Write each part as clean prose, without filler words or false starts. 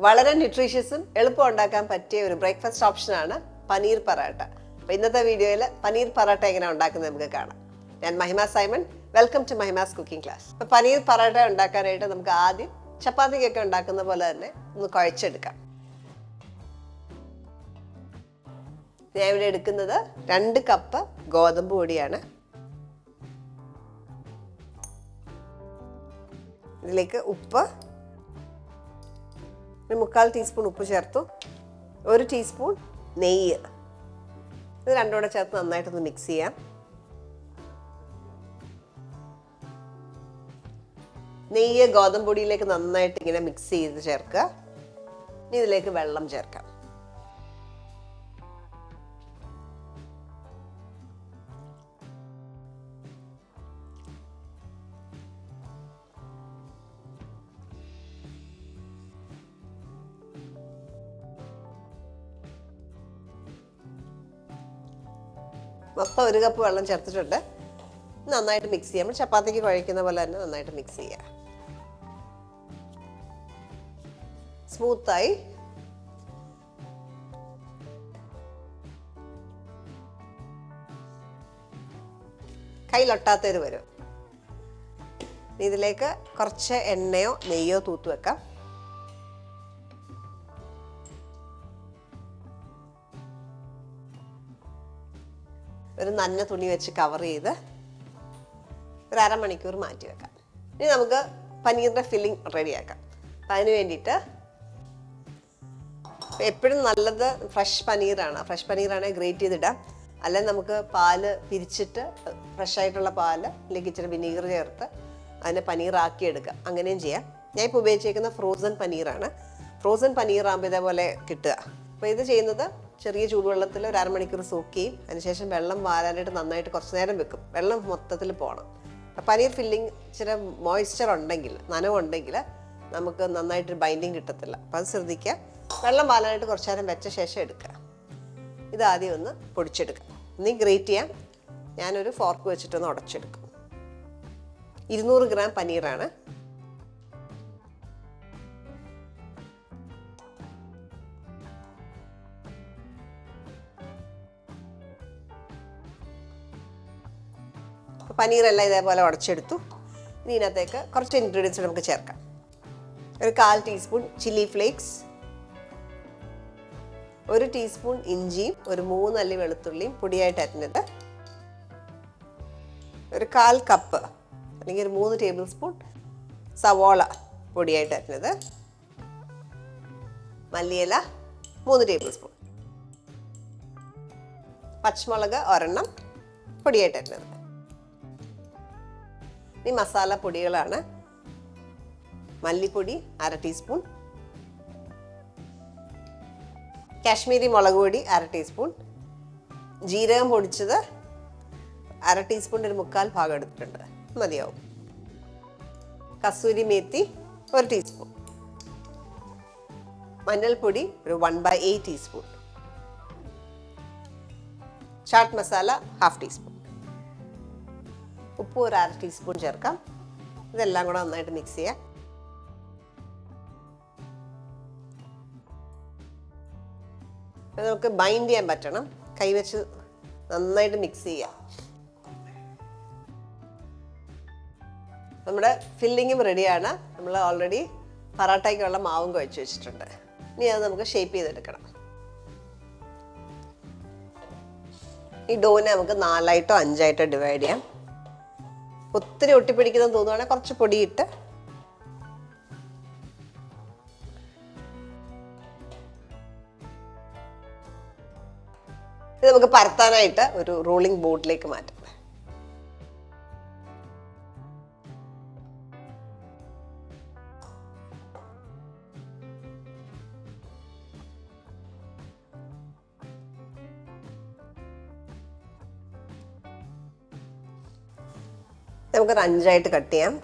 വളരെ ന്യൂട്രീഷ്യസും എളുപ്പം ഉണ്ടാക്കാൻ പറ്റിയ ഒരു ബ്രേക്ക്ഫാസ്റ്റ് ഓപ്ഷനാണ് പനീർ പറാട്ട. അപ്പോൾ ഇന്നത്തെ വീഡിയോയിൽ പനീർ പറാട്ട എങ്ങനെ ഉണ്ടാക്കുന്നത് നമുക്ക് കാണാം. ഞാൻ Mahima Simon, welcome to Mahima's cooking class. അപ്പോൾ പനീർ പറാട്ട ഉണ്ടാക്കാനായിട്ട് നമുക്ക് ആദ്യം ചപ്പാത്തിക്കൊക്കെ ഉണ്ടാക്കുന്ന പോലെ തന്നെ ഒന്ന് കുഴച്ചെടുക്കാം. ഞാൻ ഇവിടെ എടുക്കുന്നത് 2 കപ്പ് ഗോതമ്പ് പൊടിയാണ്. ഇതിലേക്ക് ഉപ്പ്, 1/4 ടീസ്പൂൺ ഉപ്പ് ചേർത്തു. 1 ടീസ്പൂൺ നെയ്യ്, ഇത് രണ്ടും കൂടെ ചേർത്ത് നന്നായിട്ടൊന്ന് മിക്സ് ചെയ്യാം. നെയ്യ് ഗോതമ്പ് പൊടിയിലേക്ക് നന്നായിട്ട് ഇങ്ങനെ മിക്സ് ചെയ്ത് ചേർക്കുക. ഇനി ഇതിലേക്ക് വെള്ളം ചേർക്കാം. മൊത്തം 1 കപ്പ് വെള്ളം ചേർത്തിട്ടുണ്ട്. നന്നായിട്ട് മിക്സ് ചെയ്യാം. ചപ്പാത്തിക്ക് കുഴയ്ക്കുന്ന പോലെ തന്നെ നന്നായിട്ട് മിക്സ് ചെയ്യുക. സ്മൂത്തായി കയ്യിലൊട്ടാത്തവര് വരും. ഇതിലേക്ക് കുറച്ച് എണ്ണയോ നെയ്യോ തൂത്ത് വെക്കാം. ഒരു നന്ന തുണി വെച്ച് കവർ ചെയ്ത് ഒരു അരമണിക്കൂർ മാറ്റി വെക്കാം. ഇനി നമുക്ക് പനീറിൻ്റെ ഫില്ലിംഗ് റെഡിയാക്കാം. അപ്പം അതിന് വേണ്ടിയിട്ട് എപ്പോഴും നല്ലത് ഫ്രഷ് പനീറാണ്. ഫ്രഷ് പനീറാണെങ്കിൽ ഗ്രേറ്റ് ചെയ്തിടാം. അല്ലെങ്കിൽ നമുക്ക് പാല് പിരിച്ചിട്ട് ഫ്രഷായിട്ടുള്ള പാല് അല്ലെങ്കിൽ ഇച്ചിരി വിനീഗർ ചേർത്ത് അതിനെ പനീറാക്കി എടുക്കാം. അങ്ങനെയും ചെയ്യാം. ഞാൻ ഇപ്പോൾ ഉപയോഗിച്ചേക്കുന്ന ഫ്രോസൺ പനീറാണ്. ഫ്രോസൺ പനീറാകുമ്പോൾ ഇതേപോലെ കിട്ടുക. അപ്പോൾ ഇത് ചെയ്യുന്നത് ചെറിയ ചൂടുവെള്ളത്തിൽ ഒരു അരമണിക്കൂർ സോക്ക് ചെയ്യും. അതിനുശേഷം വെള്ളം വാരാനായിട്ട് നന്നായിട്ട് കുറച്ച് നേരം വെക്കും. വെള്ളം മൊത്തത്തിൽ പോകണം. പനീർ ഫില്ലിങ് ഇച്ചിരി മോയ്സ്ചർ ഉണ്ടെങ്കിൽ, നനവുണ്ടെങ്കിൽ നമുക്ക് നന്നായിട്ട് ബൈൻഡിങ് കിട്ടത്തില്ല. അപ്പോൾ അത് ശ്രദ്ധിക്കുക. വെള്ളം വാരാനായിട്ട് കുറച്ച് നേരം വെച്ച ശേഷം എടുക്കുക. ഇതാദ്യം ഒന്ന് പൊടിച്ചെടുക്കുക. ഇനി ഗ്രേറ്റ് ചെയ്യാം. ഞാനൊരു ഫോർക്ക് വെച്ചിട്ടൊന്ന് ഉടച്ചെടുക്കും. 200 ഗ്രാം പനീറാണ്. പനീറെല്ലാം ഇതേപോലെ ഉടച്ചെടുത്തു. ഇനി ഇതിനകത്തേക്ക് കുറച്ച് ഇൻഗ്രീഡിയൻസ് നമുക്ക് ചേർക്കാം. ഒരു 1/4 ടീസ്പൂൺ ചില്ലി ഫ്ലേക്സ്, 1 ടീസ്പൂൺ ഇഞ്ചിയും ഒരു 3 അല്ലി വെളുത്തുള്ളിയും പൊടിയായിട്ട് അരിഞ്ഞത്, ഒരു 1/4 കപ്പ് അല്ലെങ്കിൽ ഒരു 3 ടേബിൾ സ്പൂൺ സവോള പൊടിയായിട്ട് അരിഞ്ഞത്, മല്ലിയില 3 ടേബിൾ സ്പൂൺ, പച്ചമുളക് 1 പൊടിയായിട്ട് അരിഞ്ഞത്. ഈ മസാല പൊടികളാണ്. മല്ലിപ്പൊടി 1/2 ടീസ്പൂൺ, കാശ്മീരി മുളക് പൊടി 1/2 ടീസ്പൂൺ, ജീരകം പൊടിച്ചത് 1/2 ടീസ്പൂണിൻ്റെ ഒരു 1/4 ഭാഗം എടുത്തിട്ടുണ്ട്, മതിയാവും. കസൂരി മേത്തി 1 ടീസ്പൂൺ, മഞ്ഞൾപ്പൊടി ഒരു 1/8 ടീസ്പൂൺ, ചാട്ട് മസാല 1/2 ടീസ്പൂൺ, ഉപ്പ് ഒരു 1/2 ടീസ്പൂൺ ചേർക്കാം. ഇതെല്ലാം കൂടെ നന്നായിട്ട് മിക്സ് ചെയ്യാം. നമുക്ക് ബൈൻഡ് ചെയ്യാൻ പറ്റണം. കൈവച്ച് നന്നായിട്ട് മിക്സ് ചെയ്യാം. നമ്മുടെ ഫില്ലിങ്ങും റെഡിയാണ്. നമ്മൾ ഓൾറെഡി പറാട്ടയ്ക്കുള്ള മാവും കുഴച്ച് വെച്ചിട്ടുണ്ട്. ഇനി അത് നമുക്ക് ഷേപ്പ് ചെയ്തെടുക്കണം. ഈ ഡോനെ നമുക്ക് 4 ആയിട്ടോ 5 ആയിട്ടോ ഡിവൈഡ് ചെയ്യാം. ഒത്തിരി ഒട്ടിപ്പിടിക്കുന്നത് തോന്നുവാണെങ്കിൽ കുറച്ച് പൊടിയിട്ട് ഇത് നമുക്ക് പരത്താനായിട്ട് ഒരു റോളിംഗ് ബോർഡിലേക്ക് മാറ്റാം. നമുക്കൊരു 5 ആയിട്ട് കട്ട് ചെയ്യാം.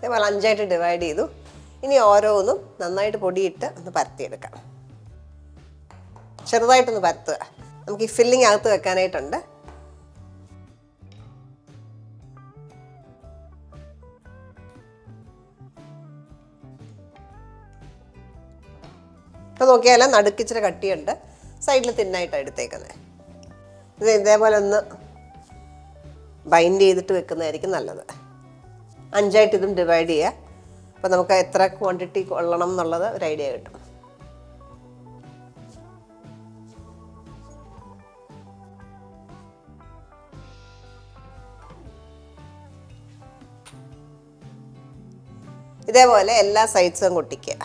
ഇതേപോലെ 5ആയിട്ട് ഡിവൈഡ് ചെയ്തു. ഇനി ഓരോന്നും നന്നായിട്ട് പൊടിയിട്ട് ഒന്ന് പരത്തിയെടുക്കാം. ചെറുതായിട്ടൊന്ന് പരത്തുക. നമുക്ക് ഈ ഫില്ലിംഗ് അകത്ത് വെക്കാനായിട്ടുണ്ട്. ഇപ്പോൾ നോക്കിയാൽ നടുക്കിച്ചിരി കട്ടിയുണ്ട്, സൈഡിൽ തിന്നായിട്ടാണ് എടുത്തേക്കുന്നത്. ഇത് ഇതേപോലെ ഒന്ന് ബൈൻഡ് ചെയ്തിട്ട് വെക്കുന്നതായിരിക്കും നല്ലത്. 5ആയിട്ട് ഇതും ഡിവൈഡ് ചെയ്യുക. അപ്പോൾ നമുക്ക് എത്ര ക്വാണ്ടിറ്റി കൊള്ളണം എന്നുള്ളത് ഒരു ഐഡിയ കിട്ടും. ഇതേപോലെ എല്ലാ സൈഡ്സും കൊട്ടിക്കുക.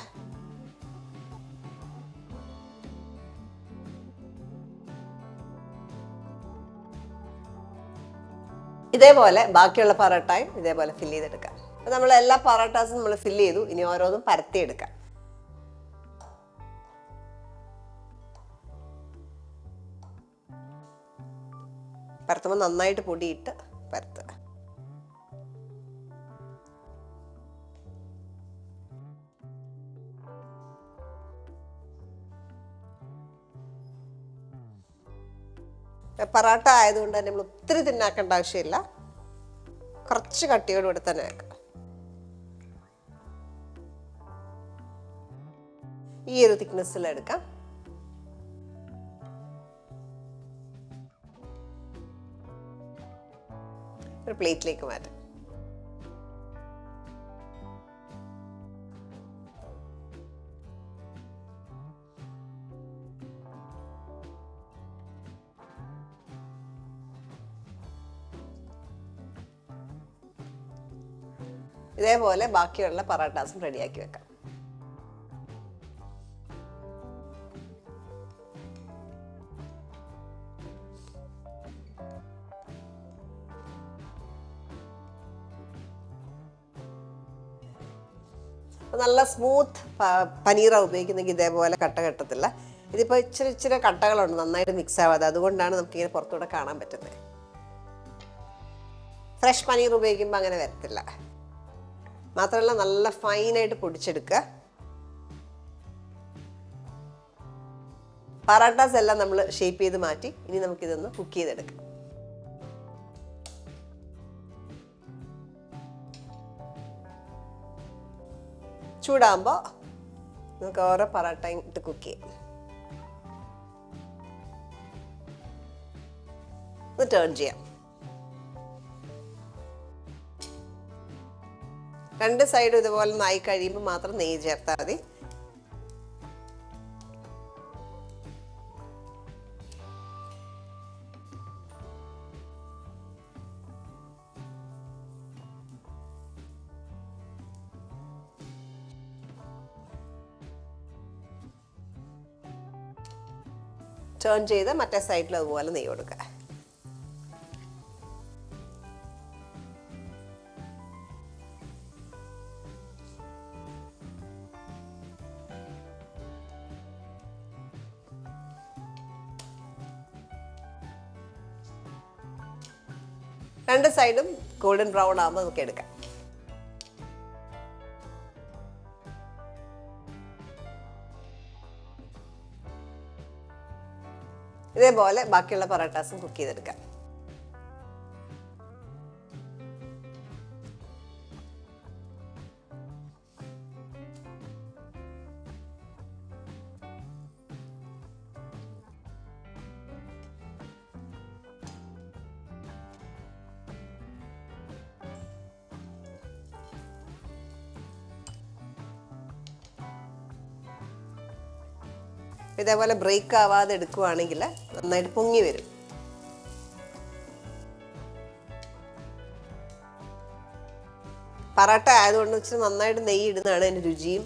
ഇതേപോലെ ബാക്കിയുള്ള പറാട്ടയും ഇതേപോലെ ഫില്ല് ചെയ്തെടുക്കാം. അപ്പോൾ നമ്മൾ എല്ലാ പറാട്ടാസും നമ്മൾ ഫില്ല് ചെയ്തു. ഇനി ഓരോന്നും പരത്തിയെടുക്കാം. പരത്തുമ്പോൾ നന്നായിട്ട് പൊടിയിട്ട് പരത്തുക. പറാട്ട ആയതുകൊണ്ട് തന്നെ നമ്മൾ ഒത്തിരി തിന്നാക്കേണ്ട ആവശ്യമില്ല. കുറച്ച് കട്ടിയോടുകൂടി തന്നെ വെക്കാം. ഈ ഒരു തിക്നെസ്സിലെടുക്കാം. ഒരു പ്ലേറ്റിലേക്ക് മാറ്റാം. ഇതേപോലെ ബാക്കിയുള്ള പറാട്ടാസും റെഡിയാക്കി വെക്കാം. നല്ല സ്മൂത്ത് പനീറാണ് ഉപയോഗിക്കുന്നെങ്കിൽ ഇതേപോലെ കട്ട കെട്ടത്തില്ല. ഇതിപ്പോൾ ഇച്ചിരി കട്ടകളുണ്ട്, നന്നായിട്ട് മിക്സ് ആവാതെ. അതുകൊണ്ടാണ് നമുക്കിങ്ങനെ പുറത്തൂടെ കാണാൻ പറ്റുന്നത്. ഫ്രഷ് പനീർ ഉപയോഗിക്കുമ്പോൾ അങ്ങനെ വരത്തില്ല. മാത്രമല്ല നല്ല ഫൈനായിട്ട് പൊടിച്ചെടുക്കുക. പറാട്ടാസ് എല്ലാം നമ്മൾ ഷേപ്പ് ചെയ്ത് മാറ്റി. ഇനി നമുക്കിതൊന്ന് കുക്ക് ചെയ്തെടുക്കാം. ചൂടാകുമ്പോൾ നമുക്ക് ഓരോ പറാട്ടയും ഇട്ട് കുക്ക് ചെയ്യാം. ഒന്ന് ടേൺ ചെയ്യാം. 2 സൈഡും ഇതുപോലെ നായി കഴിയുമ്പോൾ മാത്രം നെയ്യ് ചേർത്താൽ മതി. ടേൺ ചെയ്ത് മറ്റേ സൈഡിൽ അതുപോലെ നെയ്യ് കൊടുക്കുക. രണ്ട് സൈഡും ഗോൾഡൻ ബ്രൗൺ ആകുമ്പോൾ നമുക്ക് എടുക്കാം. ഇതേപോലെ ബാക്കിയുള്ള പറാട്ടാസും കുക്ക് ചെയ്തെടുക്കാം. ഇതേപോലെ ബ്രേക്ക് ആവാതെ എടുക്കുവാണെങ്കിൽ നന്നായിട്ട് പൊങ്ങി വരും. പറാട്ട ആയതുകൊണ്ട് വെച്ചാൽ നന്നായിട്ട് നെയ്യ് ഇടുന്നതാണ് അതിൻ്റെ രുചിയും.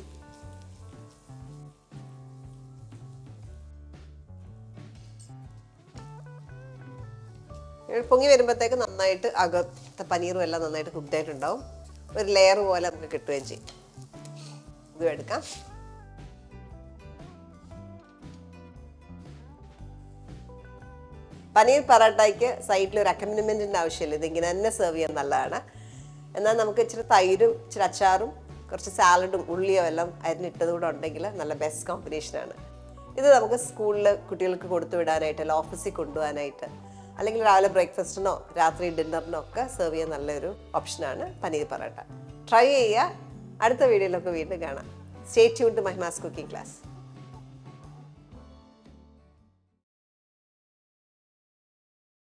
പൊങ്ങി വരുമ്പോഴത്തേക്ക് നന്നായിട്ട് അകത്തെ പനീറും എല്ലാം നന്നായിട്ട് കുക്ക്ഡ് ആയിട്ടുണ്ടാവും. ഒരു ലെയർ പോലെ നമുക്ക് കിട്ടുകയും ചെയ്യും. ഇതും എടുക്കാം. പനീർ പറാട്ടയ്ക്ക് സൈഡിൽ ഒരു അക്കമ്പനിമെൻറ്റിൻ്റെ ആവശ്യമില്ല. ഇതിങ്ങനെ തന്നെ സെർവ് ചെയ്യാൻ നല്ലതാണ്. എന്നാൽ നമുക്ക് ഇച്ചിരി തൈരും ഇച്ചിരി അച്ചാറും കുറച്ച് സാലഡും ഉള്ളിയോ എല്ലാം അരിഞ്ഞിട്ടത് കൂടെ ഉണ്ടെങ്കിൽ നല്ല ബെസ്റ്റ് കോമ്പിനേഷനാണ്. ഇത് നമുക്ക് സ്കൂളിൽ കുട്ടികൾക്ക് കൊടുത്തു വിടാനായിട്ട്, അല്ല ഓഫീസിൽ കൊണ്ടുപോകാനായിട്ട്, അല്ലെങ്കിൽ രാവിലെ ബ്രേക്ക്ഫാസ്റ്റിനോ രാത്രി ഡിന്നറിനോ ഒക്കെ സെർവ് ചെയ്യാൻ നല്ലൊരു ഓപ്ഷനാണ് പനീർ പറാട്ട. ട്രൈ ചെയ്യുക. അടുത്ത വീഡിയോയിലൊക്കെ വീണ്ടും കാണാം. Stay tuned to Mahima's cooking class.